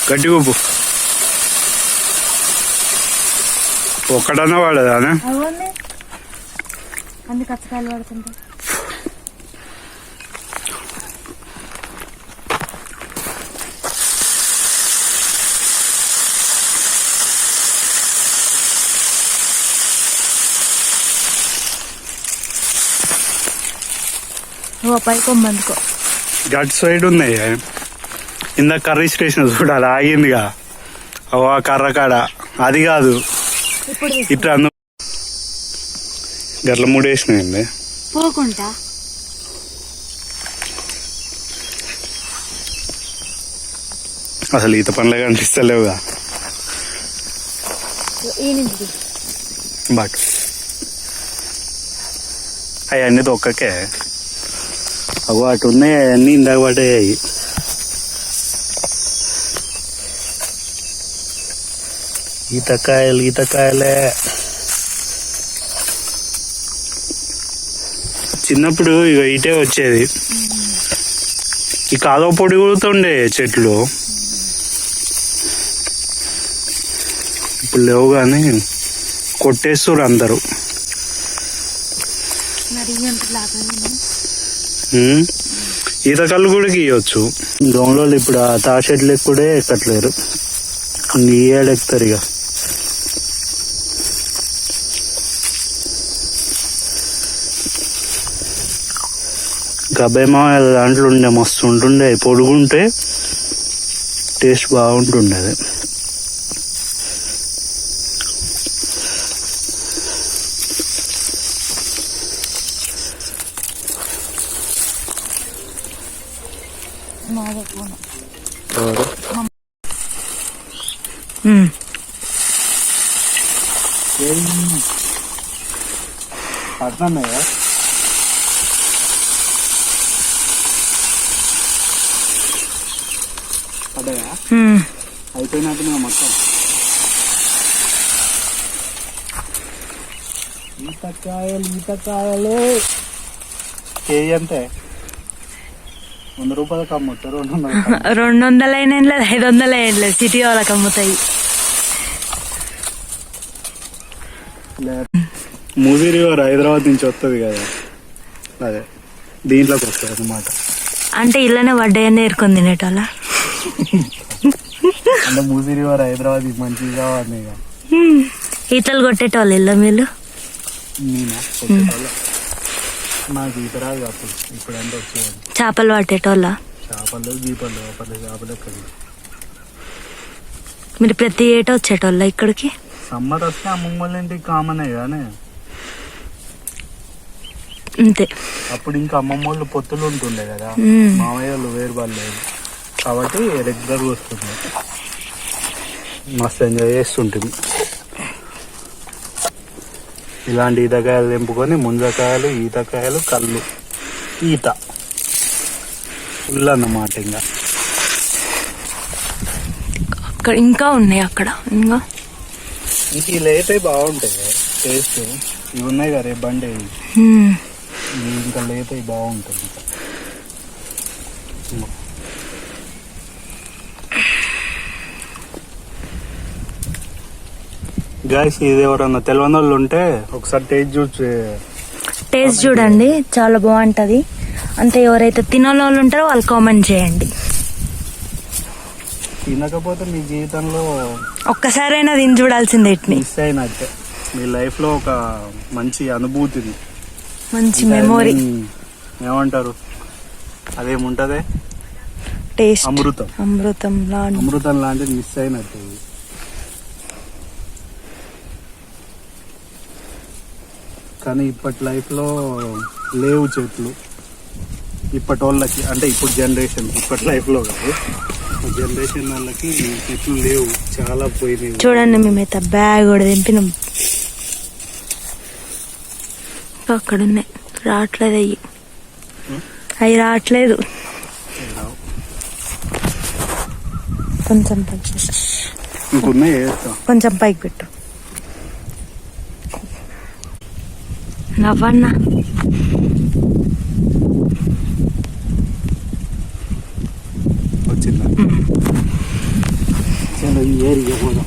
గట్టి ఉప్పు ఒక్కడన్నా వాడదానా అన్ని కచ్చకాయలు పడుతుంటాయి. పైకి కొమ్మందుకో గట్ సైడ్ ఉన్నాయి. ఇందాక కర్రీ స్టేషన్ చూడాలి ఆగిందిగా ఆ కర్ర కాడ అది కాదు ఇట్లా గట్ల మూడేసినాయండి పోకుంటా. అసలు ఈత పనులే కనిపిస్తలేవుగా బట్ అవన్నీ తొక్కకే అవి అటు ఉన్నాయి. అవన్నీ ఇందాక పడ్డాయి. ఈతకాయలే చిన్నప్పుడు ఇక ఇటే వచ్చేది. ఈ కాలువ పొడి కూడుతుండే చెట్లు ఇప్పుడు లేవు కానీ కొట్టేస్తారు అందరూ. ఈత కళ్ళు కూడా గీయవచ్చు. దోమలు ఇప్పుడు ఆ తాషెట్లు ఎక్కుడే ఎక్కట్లేరు, గీయాడెక్కుతారు ఇక. గబ్బేమో దాంట్లో ఉండే మస్తు ఉంటుండే, పొడుగుంటే టేస్ట్ బాగుంటుండే. అది అర్థమయ్యా పడ్డాయా అయిపోయినట్టు మొత్తం. ఈతకాయలు కేజీ అంతే 100 రూపాయలకు అమ్ముతారు. 200 అయినా లేదు, 500 అయినా లేదు, సిటీ వాళ్ళకి అమ్ముతాయి. మూవీ రివర్ హైదరాబాద్ నుంచి వస్తుంది కదా, అదే దీంట్లోకి వస్తుంది అన్నమాట. అంటే ఇలానే వడ్డాయని ఏరుకొని తినేటోళ్ళ. అంటే మూవీ రివర్ హైదరాబాద్ మంచిగా కావాలి. ఈతలు కొట్టేటోళ్ళు ఇల్లు మీరు? నేనా కొట్టేటోళ్ళ, నాకు ఈత రాదు అప్పుడు. ఇప్పుడంటే వచ్చేది. చేపలు పట్టేటోళ్ళ? చేపలు దీపాలు చేపలు ఎక్కడ. మీరు ప్రతి ఏటా వచ్చేటోళ్ళ ఇక్కడికి? సమ్మర్ వస్తే అమ్మమ్మ వాళ్ళ ఇంటికి కామనే కానీ అంతే. అప్పుడు ఇంకా అమ్మమ్మ వాళ్ళు పొత్తులు ఉంటుండే కదా, మామయ్య వాళ్ళు వేరు వాళ్ళు కాబట్టి రెగ్యులర్గా వస్తుంది. మస్తు ఎంజాయ్ చేస్తుంటుంది. ఇలాంటి ఈతకాయలు తెంపుకొని ముంజకాయలు, ఈతకాయలు, కళ్ళు, ఈత ఫుల్ అన్నమాట. ఇంకా ఉన్నాయి అక్కడ. ఇంకా ఈ లేట్ అయి బాగుంటాయి టేస్ట్. ఇవి ఉన్నాయి కదా రేపు బండి, ఇంకా లేట్ అయి బాగుంటుంది. గాయస్ ఇది ఎవరన్నా తెలియని వాళ్ళు ఉంటే ఒకసారి టేస్ట్ చూడండి, చాలా బాగుంటది. అంటే ఎవరైతే తినాలో వాళ్ళు ఉంటారో వాళ్ళు కామెంట్ చేయండి. తినకపోతే మీ జీవితంలో ఒక్కసారైనా తిని చూడాల్సిందే. మిస్ అయినట్టే మీ లైఫ్ లో ఒక మంచి అనుభూతిని, మంచి మెమొరీ. ఏమంటారు అదేముంటదే, టేస్ట్. అమృతం లాంటిది మిస్ అయినట్టు. కానీ ఇప్పటి లైఫ్ లో లేవు చెట్లు. ఇప్పటి వాళ్ళకి అంటే ఇప్పుడు జనరేషన్, ఇప్పటి లైఫ్ లో కాదు, జనరేషన్ వాళ్ళకి చెట్లు లేవు, చాలా పోయినాయి. చూడండి మేమైతే బ్యాగ్ కూడా దింపినాం. అక్కడ ఉన్నాయి, రావట్లేదు అవి రావట్లేదు. కొంచెం కొంచెం పైకి పెట్టు. నవ్వన్నా వచ్చిందా? చలో ఈ ఏరియా పోదాం.